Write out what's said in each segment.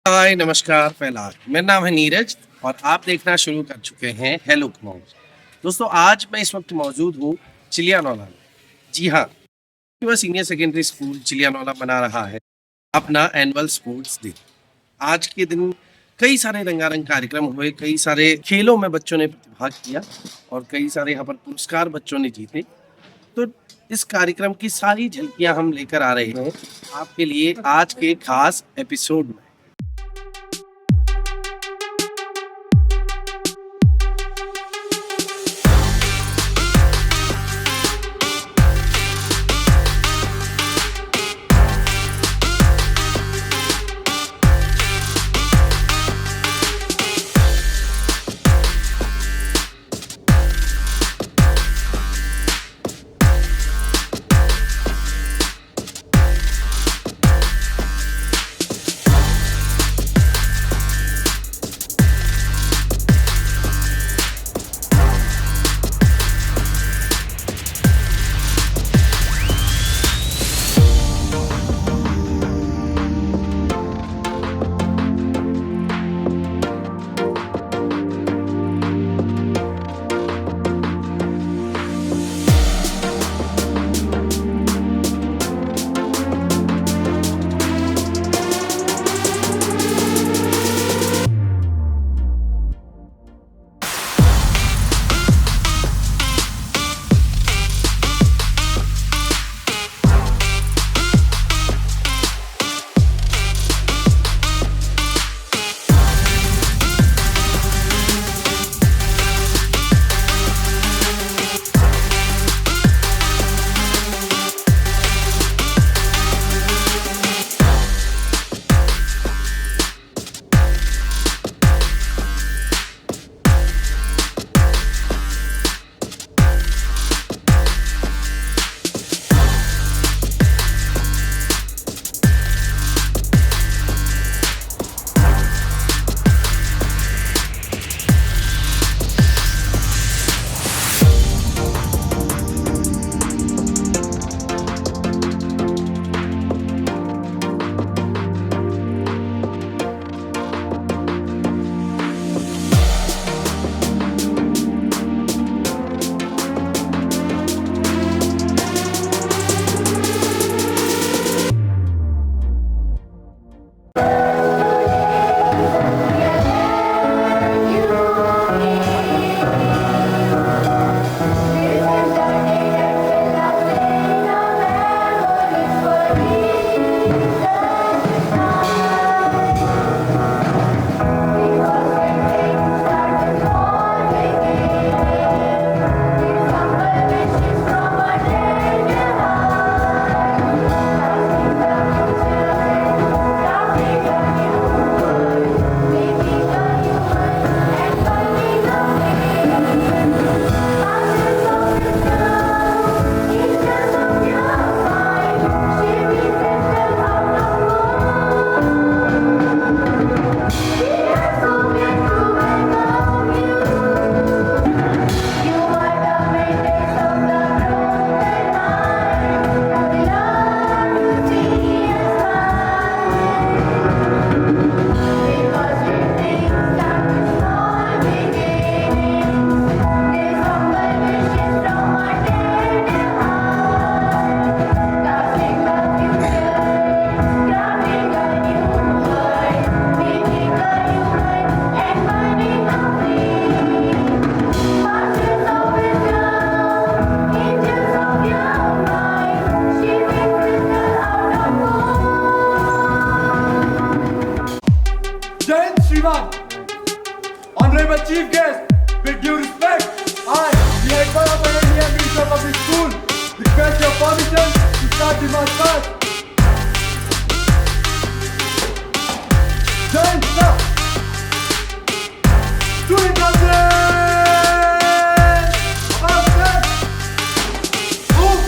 हाय नमस्कार फैलाल मेरा नाम है नीरज और आप देखना शुरू कर चुके हैं हेलो कमॉन्स। दोस्तों आज मैं इस वक्त मौजूद हूँ चिलियानौला में। जी हाँ, वह सीनियर सेकेंडरी स्कूल चिलियानौला मना रहा है अपना एनुअल स्पोर्ट्स डे। आज के दिन कई सारे रंगारंग कार्यक्रम हुए, कई सारे खेलों में बच्चों ने प्रतिभाग किया और कई सारे यहाँ पर पुरस्कार बच्चों ने जीते। तो इस कार्यक्रम की सारी झलकियां हम लेकर आ रहे हैं आपके लिए आज के खास एपिसोड में। Honorable Chief Guest, with due respect, I, the head boy of the Indian Minister Public School, request your permission to start the march past. Giant stop! Student Council! Absent! Move!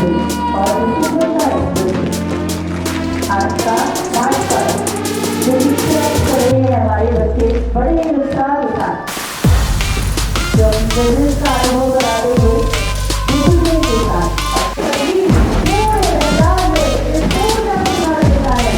और इसी को आज का मार्च पर जो कर रहे हैं हमारे बच्चे बड़े ही उत्साह के साथ जो बिजनेस का अनुभव करा रहे हैं दूसरे के साथ सभी पूरे बाजार में इस पूर्ण देता है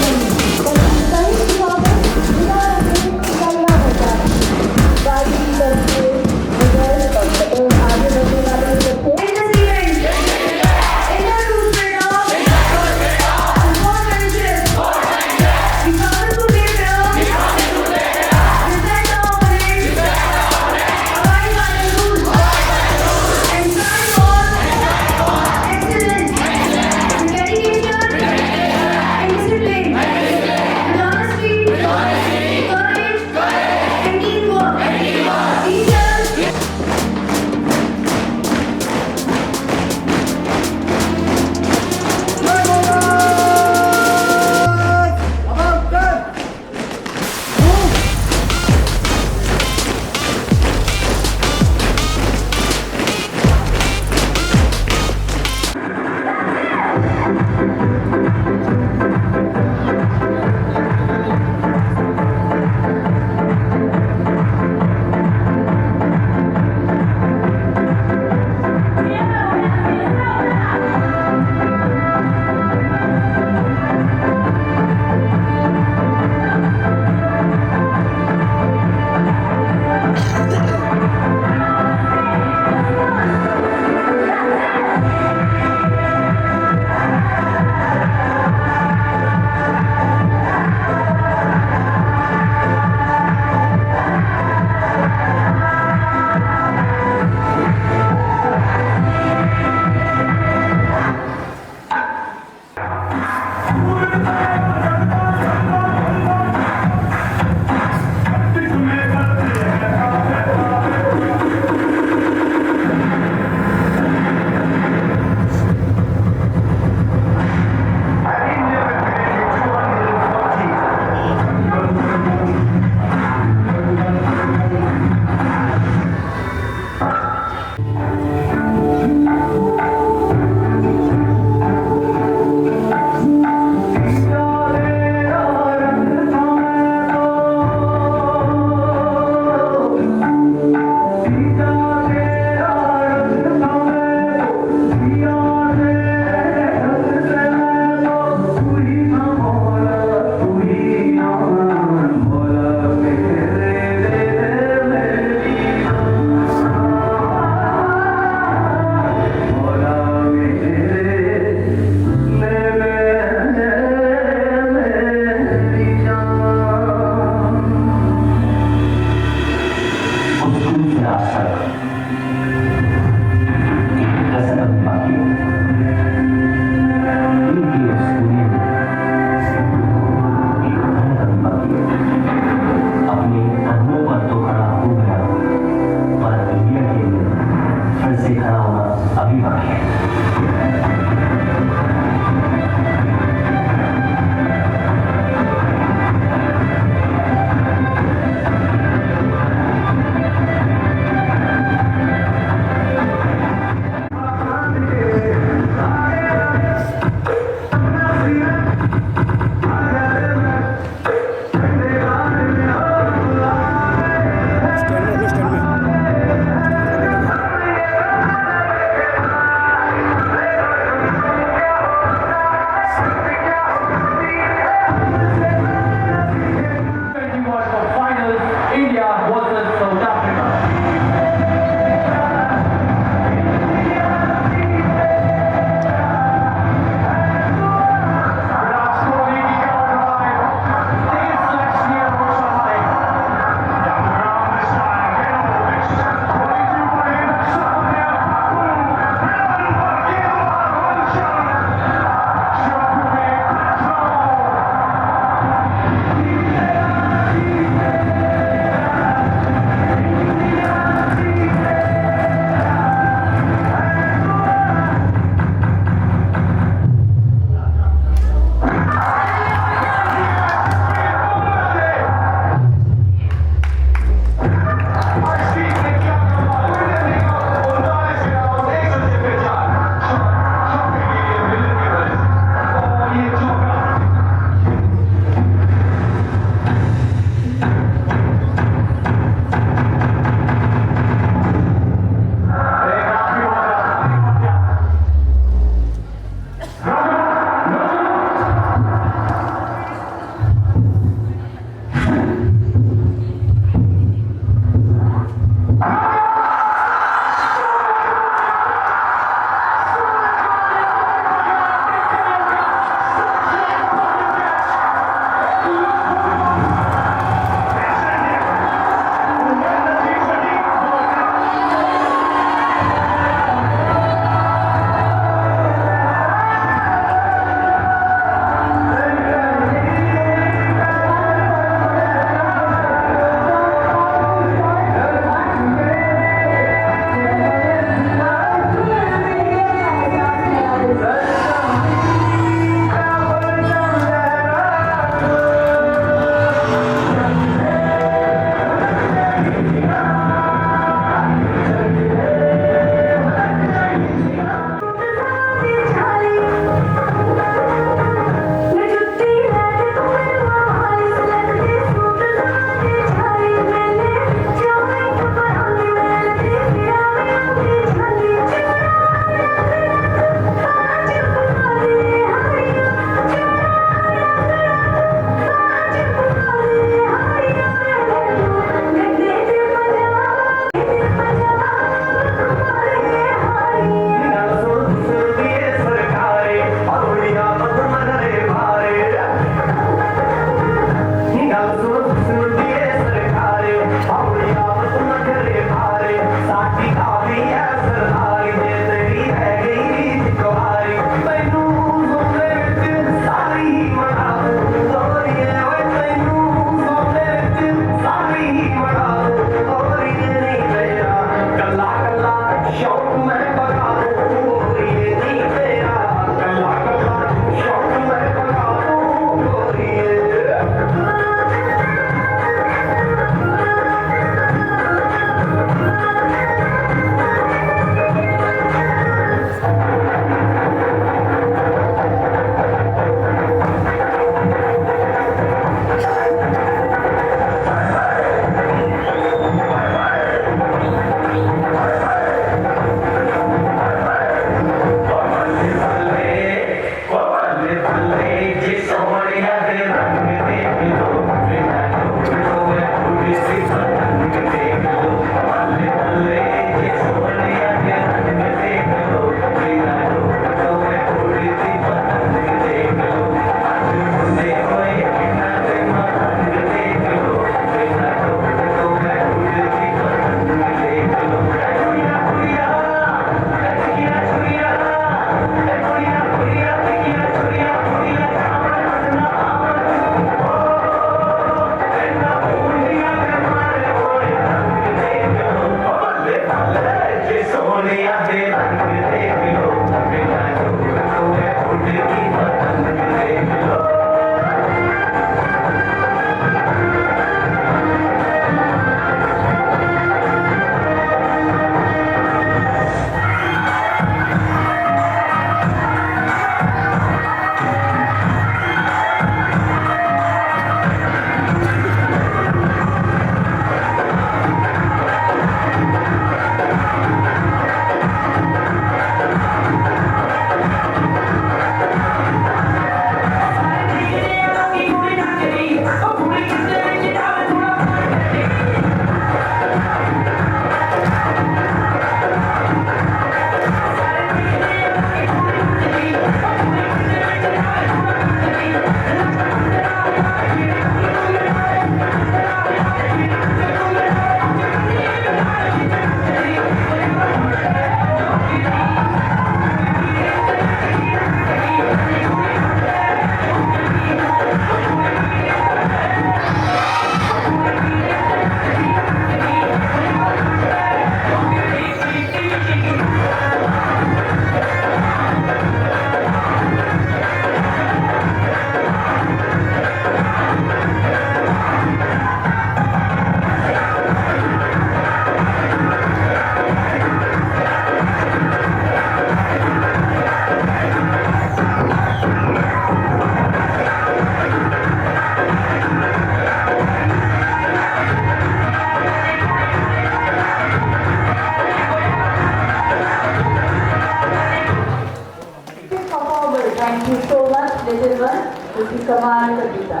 उसकी कमाल कर दीता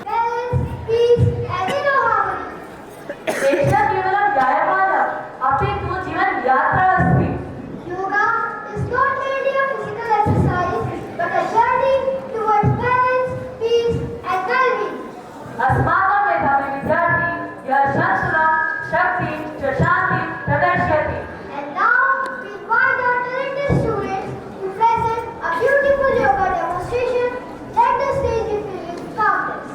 Balance, peace, and inner harmony. देशला केवळ व्यायामाला आपली तू जीवन यात्रा असते Yoga is not merely a physical exercise, but a journey towards balance, peace, and well-being. अस्माकं मेधावी विद्यार्थी या शास्त्र शक्ति च शांति प्रदर्शयति And now, we invite our talented students to present a beautiful yoga demonstration. Let the stage be filled with calmness.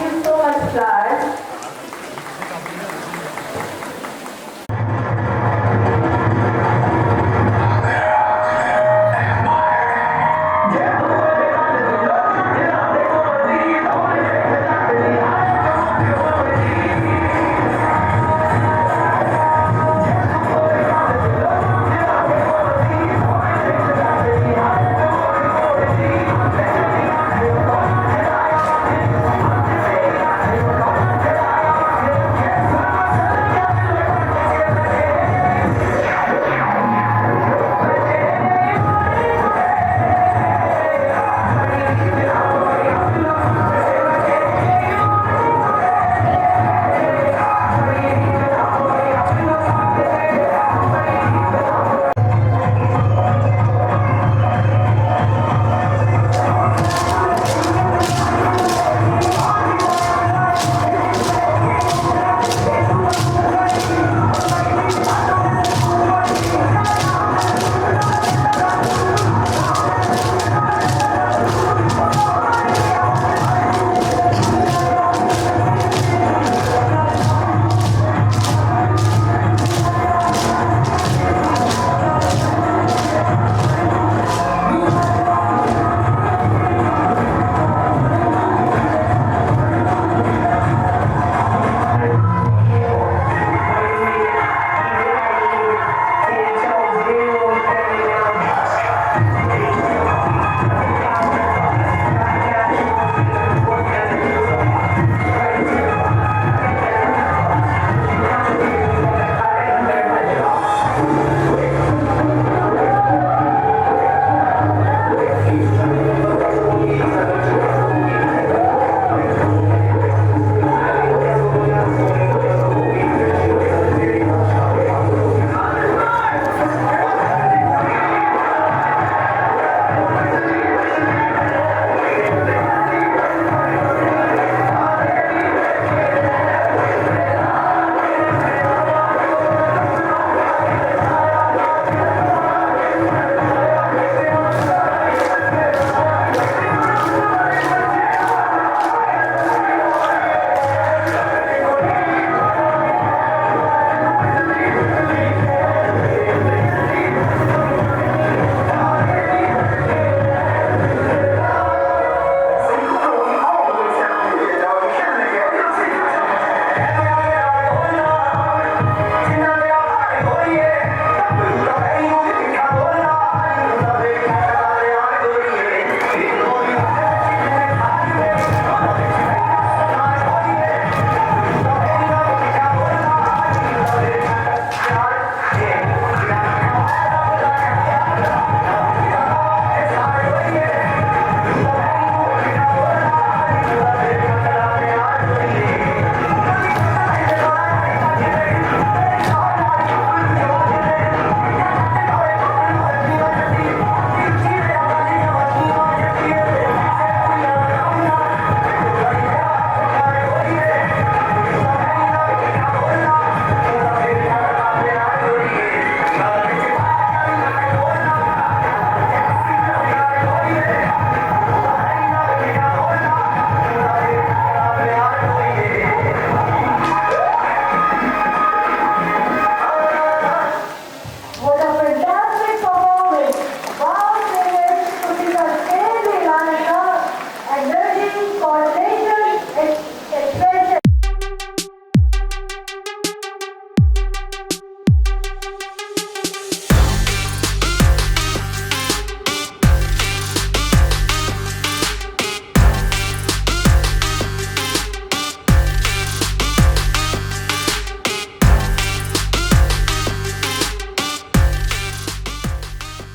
you so much, flowers.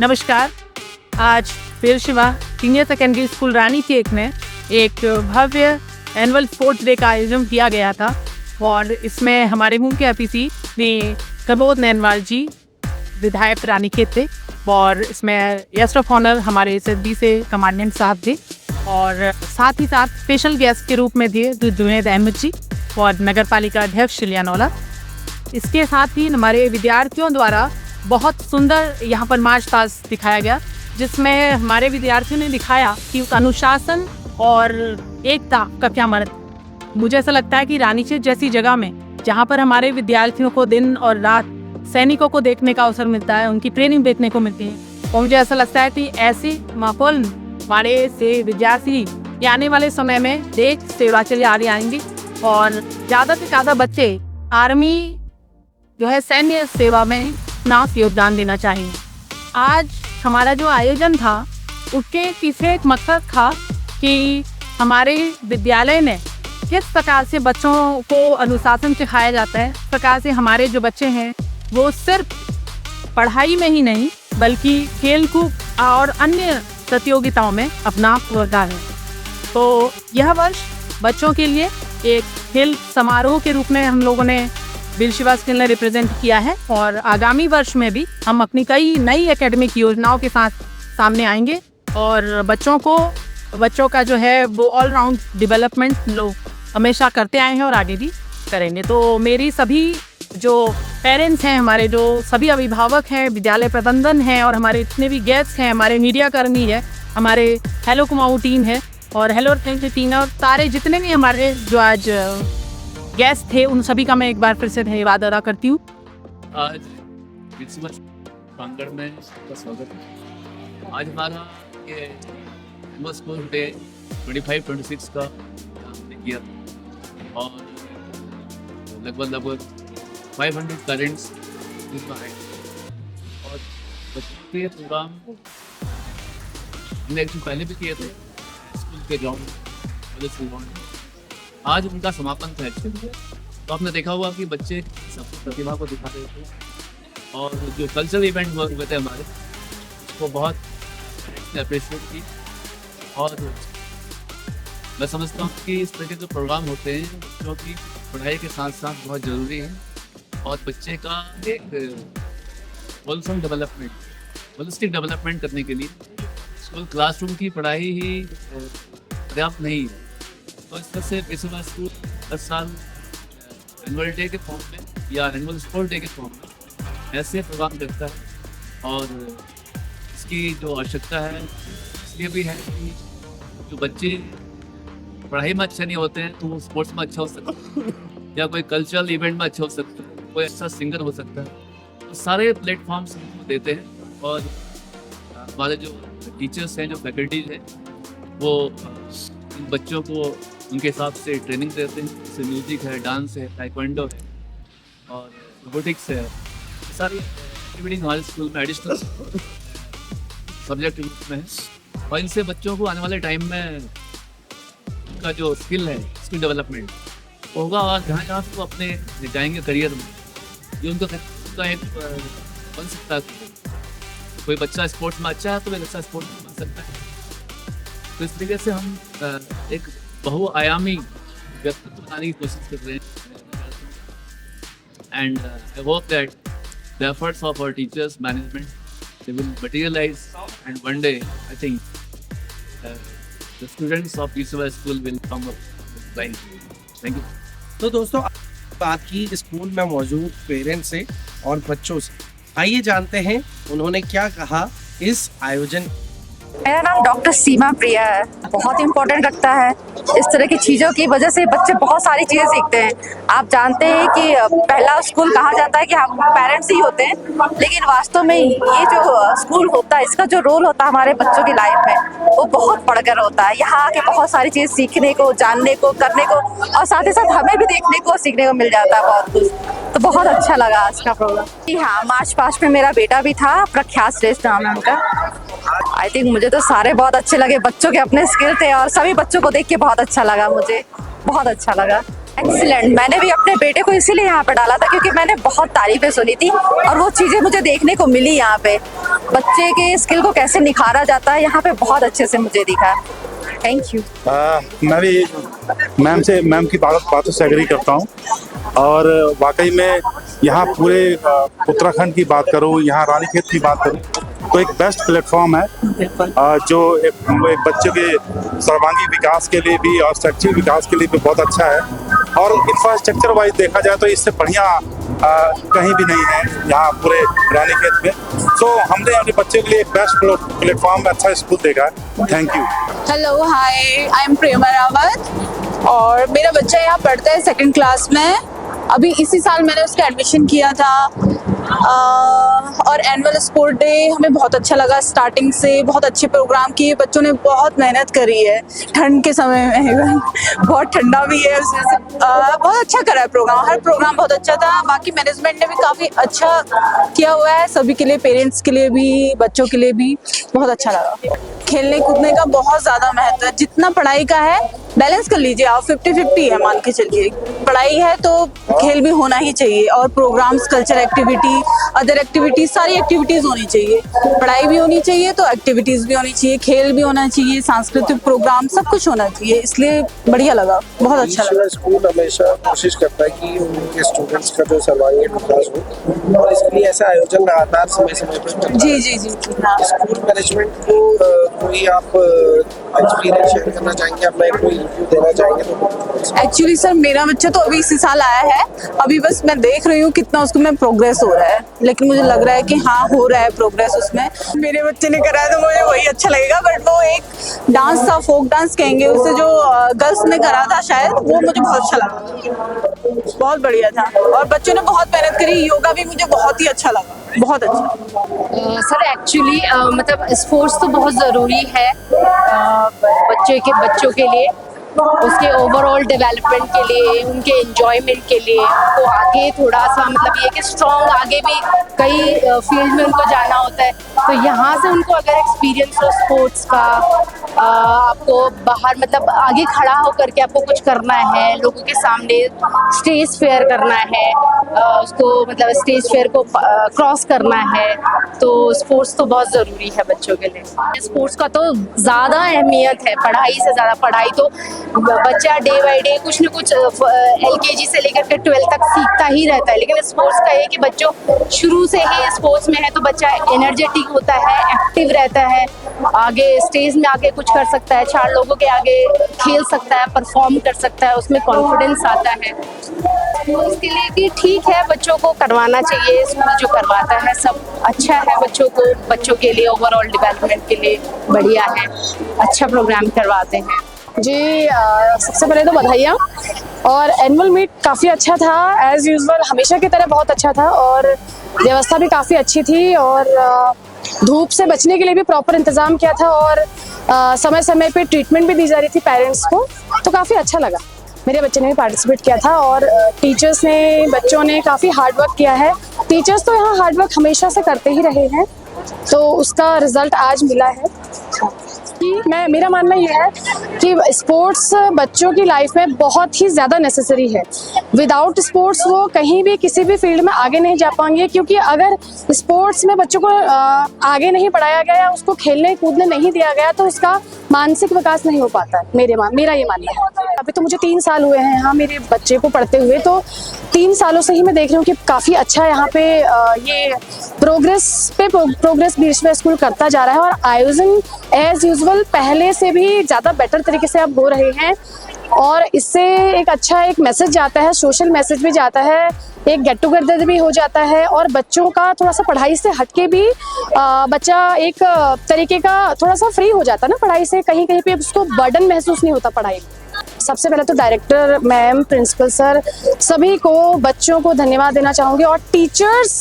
नमस्कार। आज Veer Shiva senior secondary school Ranikhet में एक भव्य एनुअल स्पोर्ट्स डे का आयोजन किया गया था और इसमें हमारे मुख्य अतिथि ने प्रमोद नैनवाल जी विधायक रानीखेत थे और इसमें गेस्ट ऑफ ऑनर हमारे एसएसबी से कमांडेंट साहब थे और साथ ही साथ स्पेशल गेस्ट के रूप में थे जुनैद अहमद जी और नगर पालिका अध्यक्ष चिलियानौला। इसके साथ ही हमारे विद्यार्थियों द्वारा बहुत सुंदर यहाँ पर मार्च पास्ट दिखाया गया, जिसमें हमारे विद्यार्थियों ने दिखाया कि अनुशासन और एकता का क्या महत्व। मुझे ऐसा लगता है कि रानीखेत जैसी जगह में जहाँ पर हमारे विद्यार्थियों को दिन और रात सैनिकों को देखने का अवसर मिलता है, उनकी ट्रेनिंग देखने को मिलती है, और मुझे ऐसा लगता है कि ऐसे माहौल हमारे से विद्यार्थी ये आने वाले समय में देश सेवा के लिए आगे आएंगे और ज़्यादा से ज़्यादा बच्चे आर्मी जो है सैन्य सेवा में अपना योगदान देना चाहिए। आज हमारा जो आयोजन था उसके पीछे एक मकसद था कि हमारे विद्यालय ने किस प्रकार से बच्चों को अनुशासन सिखाया जाता है, इस प्रकार से हमारे जो बच्चे हैं वो सिर्फ पढ़ाई में ही नहीं बल्कि खेलकूद और अन्य प्रतियोगिताओं में अपना योगदान है। तो यह वर्ष बच्चों के लिए एक खेल समारोह के रूप में हम लोगों ने वीर शिवा स्किल ने रिप्रेजेंट किया है और आगामी वर्ष में भी हम अपनी कई नई एकेडमिक योजनाओं के साथ सामने आएंगे और बच्चों का जो है वो ऑलराउंड डेवलपमेंट लोग हमेशा करते आए हैं और आगे भी करेंगे। तो मेरी सभी जो पेरेंट्स हैं, हमारे जो सभी अभिभावक हैं, विद्यालय प्रबंधन है और हमारे जितने भी गेस्ट हैं, हमारे मीडिया कर्मी है, हमारे हेलो कुमाऊं टीम है और हेलो टीम और सारे जितने भी हमारे जो आज गेस्ट थे उन सभी का मैं एक बार फिर से धन्यवाद अदा करती हूँ। आज क्रिसमस प्रांगण में सबका स्वागत है। आज हमारा ये एनुअल स्कूल डे 25-26 का हमने किया और लगभग 500 पेरेंट्स इसमें आए और बच्चों के प्रोग्राम हमने एक्चुअली पहले भी किए थे स्कूल के ग्राउंड में। आज उनका समापन था एक्चुअली। तो आपने देखा हुआ कि बच्चे सब प्रतिभा को दिखा रहे थे और जो कल्चरल इवेंट हुए थे हमारे उसको बहुत अप्रिशिएट की और मैं समझता हूँ कि इस तरह के जो प्रोग्राम होते हैं जो कि पढ़ाई के साथ साथ बहुत ज़रूरी है और बच्चे का एक होलसम डेवलपमेंट, होलिस्टिक डेवलपमेंट करने के लिए स्कूल क्लासरूम की पढ़ाई ही पर्याप्त नहीं है। तो इस तरह से वीर शिवा स्कूल 10 साल एनुअल डे के फॉर्म में या एनुअल स्पोर्ट डे के फॉर्म में ऐसे प्रोग्राम करता है और इसकी जो आवश्यकता है इसलिए भी है कि जो बच्चे पढ़ाई में अच्छे नहीं होते हैं तो वो स्पोर्ट्स में अच्छा हो सकता है या कोई कल्चरल इवेंट में अच्छा हो सकता है, कोई अच्छा सिंगर हो सकता है। तो सारे प्लेटफॉर्म्स हमको देते हैं और हमारे जो टीचर्स हैं, जो फैकल्टीज हैं वो इन बच्चों को उनके हिसाब से ट्रेनिंग देते हैं। जैसे म्यूजिक है, डांस है, ताइक्वांडो है और रोबोटिक्स है। सारी एक्टिविटीज हमारे स्कूल में एडिशनल सब्जेक्ट में है और इनसे बच्चों को आने वाले टाइम में उनका जो स्किल है, स्किल डेवलपमेंट होगा और जहाँ जहाँ वो अपने जाएंगे करियर में ये उनका एक बन सकता है। कोई बच्चा स्पोर्ट्स में अच्छा है तो एक अच्छा स्पोर्ट्स में बन सकता है। तो इस तरीके से हम एक बहुआयामी व्यक्तित्व बनाने की कोशिश कर रहे हैं and I hope that the efforts of our teachers management they will materialize and one day I think the students of Veer Shiva school will come up flying. Thank you. तो दोस्तों बात की स्कूल में मौजूद पेरेंट्स से और बच्चों से, आइए जानते हैं उन्होंने क्या कहा इस आयोजन। मेरा नाम डॉक्टर सीमा प्रिया है। बहुत इम्पोर्टेंट लगता है इस तरह की चीज़ों की वजह से बच्चे बहुत सारी चीज़ें सीखते हैं। आप जानते हैं कि पहला स्कूल कहा जाता है कि हम पेरेंट्स ही होते हैं, लेकिन वास्तव में ये जो स्कूल होता है इसका जो रोल होता है हमारे बच्चों की लाइफ में वो बहुत बढ़कर होता है। यहाँ आके बहुत सारी चीज़ सीखने को, जानने को, करने को और साथ ही साथ हमें भी देखने को, सीखने को मिल जाता है बहुत कुछ। तो बहुत अच्छा लगा आज का प्रोग्राम। जी हाँ, मार्च पास्ट में मेरा बेटा भी था, प्रख्यात श्रेष्ठ नाम है उनका। आई थिंक मुझे तो सारे बहुत अच्छे लगे, बच्चों के अपने स्किल थे और सभी बच्चों को देख के बहुत अच्छा लगा, मुझे बहुत अच्छा लगा। एक्सीलेंट। मैंने भी अपने बेटे को इसीलिए यहाँ पे डाला था क्योंकि मैंने बहुत तारीफें सुनी थी और वो चीज़ें मुझे देखने को मिली। यहाँ पे बच्चे के स्किल को कैसे निखारा जाता है यहाँ पे बहुत अच्छे से मुझे दिखा। Thank you. मैं भी मैम की बातों से एग्री करता हूँ और वाकई में यहाँ पूरे उत्तराखंड की बात करूँ, यहाँ रानीखेत की बात करूँ तो एक बेस्ट प्लेटफॉर्म है जो एक बच्चे के सर्वांगीण विकास के लिए भी और शैक्षिक विकास के लिए भी बहुत अच्छा है और इंफ्रास्ट्रक्चर वाइज देखा जाए तो इससे बढ़िया कहीं भी नहीं है यहाँ पूरे रानीखेत में। तो हमने अपने बच्चे के लिए एक बेस्ट प्लेटफॉर्म अच्छा स्कूल देखा है। Thank you. Hello, hi, I'm Prema Rawat. और मेरा बच्चा यहाँ पढ़ता है 2nd क्लास में। अभी इसी साल मैंने उसका एडमिशन किया था। और एनुअल स्पोर्ट डे हमें बहुत अच्छा लगा। स्टार्टिंग से बहुत अच्छे प्रोग्राम किए, बच्चों ने बहुत मेहनत करी है ठंड के समय में बहुत ठंडा भी है उसमें से। बहुत अच्छा करा है प्रोग्राम, हर प्रोग्राम बहुत अच्छा था। बाकी मैनेजमेंट ने भी काफ़ी अच्छा किया हुआ है, सभी के लिए, पेरेंट्स के लिए भी, बच्चों के लिए भी बहुत अच्छा लगा। खेलने कूदने का बहुत ज़्यादा महत्व है। जितना पढ़ाई का है बैलेंस कर लीजिए आप, 50-50 है मान के चलिए। पढ़ाई है तो खेल भी होना ही चाहिए, और programmes, culture activity, other activities, सारी एक्टिविटीज होनी चाहिए। पढ़ाई भी होनी चाहिए तो एक्टिविटीज भी होनी चाहिए, खेल भी होना चाहिए, सांस्कृतिक प्रोग्राम, सब कुछ होना चाहिए। इसलिए बढ़िया लगा, बहुत अच्छा लगा। स्कूल हमेशा कोशिश करता है कि उनके स्टूडेंट्स का जो सर्वांगीण विकास हो, और इसके लिए ऐसा आयोजन लगातार समय समय पर चलता है। जी जी जी हाँ। स्कूल मैनेजमेंट को कोई आप एक्सपीरियंस शेयर करना चाहेंगे, अपना कोई रिव्यू देना चाहेंगे तो? एक्चुअली सर मेरा बच्चा तो अभी इसी साल आया है, अभी बस मैं देख रही हूँ कितना उसको में प्रोग्रेस हो रहा है, लेकिन मुझे लग रहा है कि हाँ हो रहा है प्रोग्रेस उसमें। मेरे बच्चे ने करा है तो मुझे वही अच्छा लगेगा। बट वो एक डांस था, फोक डांस कहेंगे उसे, जो गर्ल्स ने करा था शायद, वो मुझे बहुत अच्छा लगा, बहुत बढ़िया था। और बच्चों ने बहुत मेहनत करी। योगा भी मुझे बहुत ही अच्छा लगा, बहुत अच्छा। सर एक्चुअली मतलब स्पोर्ट्स तो बहुत ज़रूरी है बच्चों के लिए, उसके ओवरऑल डेवलपमेंट के लिए, उनके एंजॉयमेंट के लिए। तो आगे थोड़ा सा मतलब ये कि स्ट्रॉन्ग, आगे भी कई फील्ड में उनको जाना होता है, तो यहाँ से उनको अगर एक्सपीरियंस हो स्पोर्ट्स का, आपको बाहर मतलब आगे खड़ा होकर के आपको कुछ करना है, लोगों के सामने स्टेज फेयर करना है, उसको मतलब स्टेज फेयर को क्रॉस करना है, तो स्पोर्ट्स तो बहुत ज़रूरी है बच्चों के लिए। स्पोर्ट्स का तो ज़्यादा अहमियत है पढ़ाई से ज़्यादा। पढ़ाई तो बच्चा डे बाई डे कुछ न कुछ LKG से लेकर के 12 तक सीखता ही रहता है, लेकिन स्पोर्ट्स का ये कि बच्चों शुरू से ही स्पोर्ट्स में है तो बच्चा एनर्जेटिक होता है, एक्टिव रहता है, आगे स्टेज में आके कुछ कर सकता है, 4 लोगों के आगे खेल सकता है, परफॉर्म कर सकता है, उसमें कॉन्फिडेंस आता है। तो इसके लिए कि ठीक है, बच्चों को करवाना चाहिए, स्कूल जो करवाता है सब अच्छा है बच्चों को, बच्चों के लिए ओवरऑल डेवलपमेंट के लिए बढ़िया है, अच्छा प्रोग्राम करवाते हैं। जी सबसे पहले तो बधाइयाँ। और एनुअल मीट काफ़ी अच्छा था, एज़ यूजुअल हमेशा की तरह बहुत अच्छा था, और व्यवस्था भी काफ़ी अच्छी थी, और धूप से बचने के लिए भी प्रॉपर इंतज़ाम किया था, और समय समय पे ट्रीटमेंट भी दी जा रही थी पेरेंट्स को, तो काफ़ी अच्छा लगा। मेरे बच्चे ने भी पार्टिसिपेट किया था, और टीचर्स ने, बच्चों ने काफ़ी हार्ड वर्क किया है। टीचर्स तो यहाँ हार्ड वर्क हमेशा से करते ही रहे हैं, तो उसका रिजल्ट आज मिला है। मेरा मानना यह है कि स्पोर्ट्स बच्चों की लाइफ में बहुत ही ज़्यादा नेसेसरी है। विदाउट स्पोर्ट्स वो कहीं भी किसी भी फील्ड में आगे नहीं जा पाएंगे, क्योंकि अगर स्पोर्ट्स में बच्चों को आगे नहीं पढ़ाया गया, उसको खेलने कूदने नहीं दिया गया, तो उसका मानसिक विकास नहीं हो पाता है। मेरा ये मानना है। अभी तो मुझे 3 साल हुए हैं यहाँ मेरे बच्चे को पढ़ते हुए, तो 3 सालों से ही मैं देख रही हूँ कि काफ़ी अच्छा यहाँ पे ये प्रोग्रेस बीच में स्कूल करता जा रहा है, और आयोजन एज यूजुअल पहले से भी ज़्यादा बेटर तरीके से अब हो रहे हैं, और इससे एक अच्छा एक मैसेज जाता है, सोशल मैसेज भी जाता है, एक गेट टुगेदर भी हो जाता है, और बच्चों का थोड़ा सा पढ़ाई से हटके भी बच्चा एक तरीके का थोड़ा सा फ्री हो जाता है ना पढ़ाई से, कहीं कहीं पे उसको बर्डन महसूस नहीं होता पढ़ाई। सबसे पहले तो डायरेक्टर मैम, प्रिंसिपल सर, सभी को, बच्चों को धन्यवाद देना चाहूँगी, और टीचर्स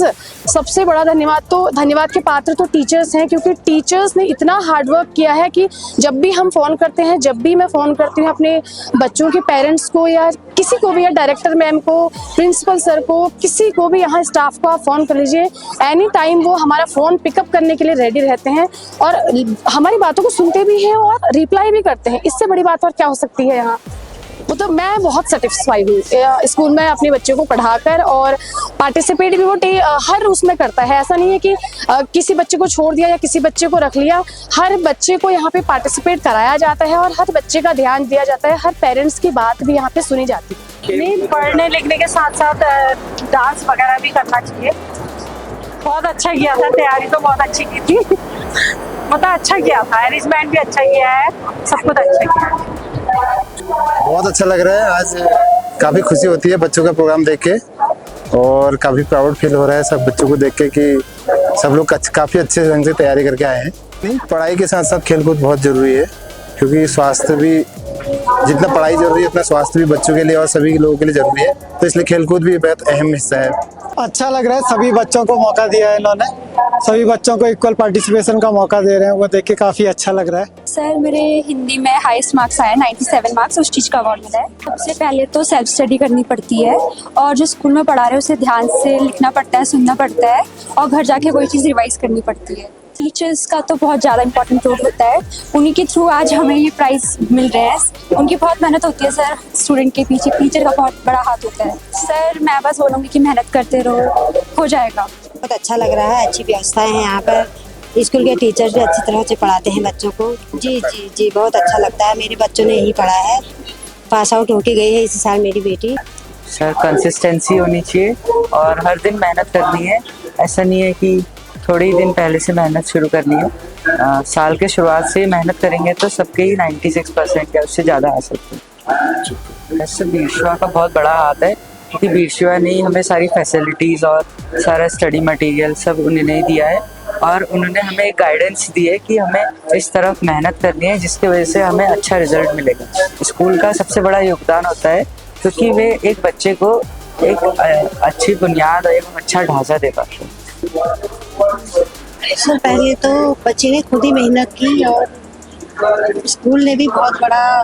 सबसे बड़ा धन्यवाद के पात्र तो टीचर्स हैं, क्योंकि टीचर्स ने इतना हार्डवर्क किया है कि जब भी हम फ़ोन करते हैं, जब भी मैं फ़ोन करती हूँ अपने बच्चों के पेरेंट्स को या किसी को भी, या डायरेक्टर मैम को, प्रिंसिपल सर को, किसी को भी, यहाँ स्टाफ को आप फ़ोन कर लीजिए, एनी टाइम वो हमारा फ़ोन पिकअप करने के लिए रेडी रहते हैं, और हमारी बातों को सुनते भी हैं और रिप्लाई भी करते हैं। इससे बड़ी बात और क्या हो सकती है यहाँ। तो मैं बहुत सेटिस्फाई हूँ स्कूल में अपने बच्चे को पढ़ाकर, और पार्टिसिपेट भी वो हर उसमें करता है। ऐसा नहीं है कि किसी बच्चे को छोड़ दिया या किसी बच्चे को रख लिया, हर बच्चे को यहाँ पे पार्टिसिपेट कराया जाता है, और हर बच्चे का ध्यान दिया जाता है, हर पेरेंट्स की बात भी यहाँ पे सुनी जाती है। नहीं, पढ़ने लिखने के साथ साथ डांस वगैरह भी करना चाहिए। बहुत अच्छा किया था, तैयारी तो बहुत अच्छी की थी, मतलब अच्छा किया था, अरेंजमेंट भी अच्छा किया है, सब कुछ अच्छा किया। बहुत अच्छा लग रहा है। आज काफ़ी खुशी होती है बच्चों का प्रोग्राम देख के, और काफ़ी प्राउड फील हो रहा है सब बच्चों को देख के कि सब लोग काफ़ी अच्छे ढंग से तैयारी करके आए हैं। नहीं, पढ़ाई के साथ साथ खेलकूद बहुत ज़रूरी है, क्योंकि स्वास्थ्य भी जितना पढ़ाई जरूरी है उतना स्वास्थ्य भी बच्चों के लिए और सभी लोगों के लिए जरूरी है, तो इसलिए खेलकूद भी बहुत अहम हिस्सा है। अच्छा लग रहा है, सभी बच्चों को मौका दिया है इन्होंने, सभी बच्चों को इक्वल पार्टिसिपेशन का मौका दे रहे हैं, वो देख के काफी अच्छा लग रहा है। सर मेरे हिंदी में हाईएस्ट मार्क्स आए 97 मार्क्स, उस चीज़ का अवार्ड मिला है। सबसे पहले तो सेल्फ स्टडी करनी पड़ती है और जो स्कूल में पढ़ा रहे हैं उसे ध्यान से लिखना पड़ता है, सुनना पड़ता है और घर जाके कोई चीज़ रिवाइज करनी पड़ती है। टीचर्स का तो बहुत ज़्यादा इंपॉर्टेंट रोल होता है, उन्हीं के थ्रू आज हमें ये प्राइज़ मिल रहे हैं। उनकी बहुत मेहनत होती है सर, स्टूडेंट के पीछे टीचर का बहुत बड़ा हाथ होता है। सर मैं बस बोलूँगी कि मेहनत करते रहो, हो जाएगा। बहुत अच्छा लग रहा है, अच्छी व्यवस्था है यहाँ पर, स्कूल के टीचर्स भी अच्छी तरह से पढ़ाते हैं बच्चों को। जी जी जी बहुत अच्छा लगता है, मेरे बच्चों ने यही पढ़ा है, पास आउट होके गई है इस साल मेरी बेटी। सर कंसिस्टेंसी होनी चाहिए और हर दिन मेहनत करनी है, ऐसा नहीं है कि थोड़े ही दिन पहले से मेहनत शुरू करनी है। साल के शुरुआत से मेहनत करेंगे तो सबके ही 96% या उससे ज़्यादा आ सकते हैं। वैसे बीरशिवा का बहुत बड़ा हाथ है, क्योंकि बीरशिवा ने ही हमें सारी फैसिलिटीज़ और सारा स्टडी मटेरियल सब उन्होंने ही दिया है और उन्होंने हमें एक गाइडेंस दी है कि हमें इस तरफ मेहनत करनी है जिसकी वजह से हमें अच्छा रिजल्ट मिलेगा। स्कूल का सबसे बड़ा योगदान होता है क्योंकि वे एक बच्चे को एक अच्छी बुनियाद और एक अच्छा ढांचा दे पाते हैं। सर पहले तो बच्चे ने खुद ही मेहनत की और स्कूल ने भी बहुत बड़ा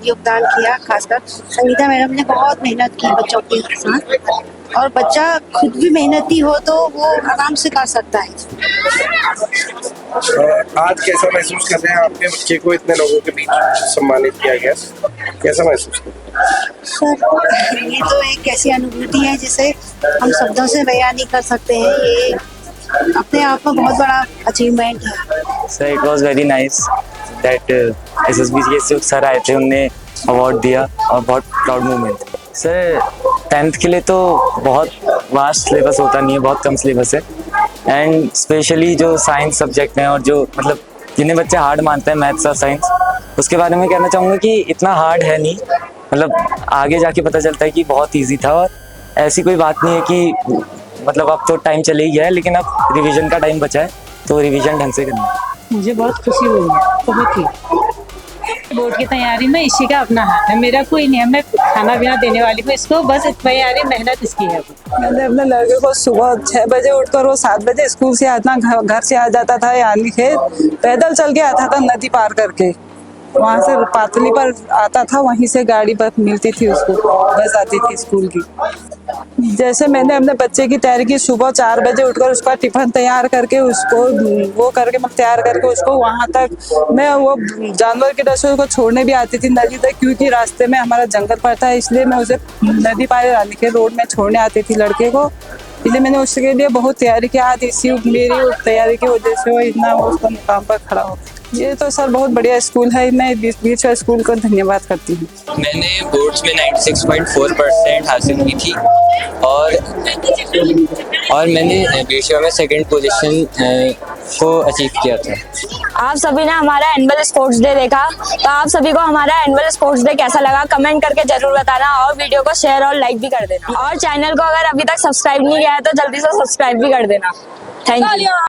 योगदान किया, खासकर संगीता मैडम ने बहुत मेहनत की बच्चों के साथ और बच्चा खुद भी मेहनती हो तो वो आराम से कर सकता है। आज कैसा महसूस कर रहे हैं, आपके बच्चे को इतने लोगों के बीच सम्मानित किया गया, कैसा महसूस कर रहे हैं? सर ये तो एक ऐसी अनुभूति है जिसे हम शब्दों से बयान नहीं कर सकते हैं, ये अपने आप में बहुत बड़ा अचीवमेंट है। Sir it was very nice that SSB sir आए थे, उनने अवार्ड दिया और बहुत प्राउड मोमेंट। सर 10th के लिए तो बहुत वास्ट सिलेबस होता नहीं है, बहुत कम सिलेबस है एंड स्पेशली जो साइंस सब्जेक्ट हैं और जो मतलब जिन्हें बच्चे हार्ड मानते हैं मैथ्स और साइंस, उसके बारे में कहना चाहूँगा कि इतना हार्ड है नहीं, मतलब आगे जाके पता चलता है कि बहुत ईजी था और ऐसी कोई बात नहीं है कि मतलब अब तो टाइम चले ही गया है लेकिन अब रिवीजन का टाइम बचा है तो रिवीजन ढंग से करना है। मुझे बहुत खुशी हुई है, बहुत ही। बोर्ड की तैयारी में इसी का अपना हाथ है, मेरा कोई नहीं है, मैं खाना पीना देने वाली हूँ इसको, बस तैयारी मेहनत इसकी है। मैंने अपने लड़के को सुबह 6 बजे उठकर वो 7 बजे स्कूल से आता, घर से आ जाता था यानी खेत, पैदल चल के आता था नदी पार करके, वहाँ से पातली पर आता था, वहीं से गाड़ी बस मिलती थी उसको, बस आती थी स्कूल की। जैसे मैंने अपने बच्चे की तैयारी की, सुबह 4 बजे उठकर उसका टिफिन तैयार करके उसको वो करके मैं तैयार करके उसको वहाँ तक मैं वो जानवर के रसोई को छोड़ने भी आती थी नदी तक, क्योंकि रास्ते में हमारा जंगल पड़ता है, इसलिए मैं उसे नदी पार रानी के रोड में छोड़ने आती थी लड़के को, इसलिए मैंने उसके लिए बहुत तैयारी की। आज इसी मेरी तैयारी की वजह से वो इतना उसको मुकाम पर खड़ा हो। ये तो सर बहुत बढ़िया स्कूल है, मैं बीरशिवा स्कूल को धन्यवाद करती हूँ। मैंने बोर्ड्स में 96.4% हासिल की थी और मैंने बीरशिवा में 2nd पोजीशन को अचीव किया था। आप सभी ने हमारा एनुअल स्पोर्ट्स डे देखा, तो आप सभी को हमारा एनुअल स्पोर्ट्स डे कैसा लगा कमेंट करके जरूर बताना और वीडियो को शेयर और लाइक भी कर देना और चैनल को अगर अभी तक सब्सक्राइब नहीं किया है तो जल्दी से सब्सक्राइब भी कर देना। Thank you.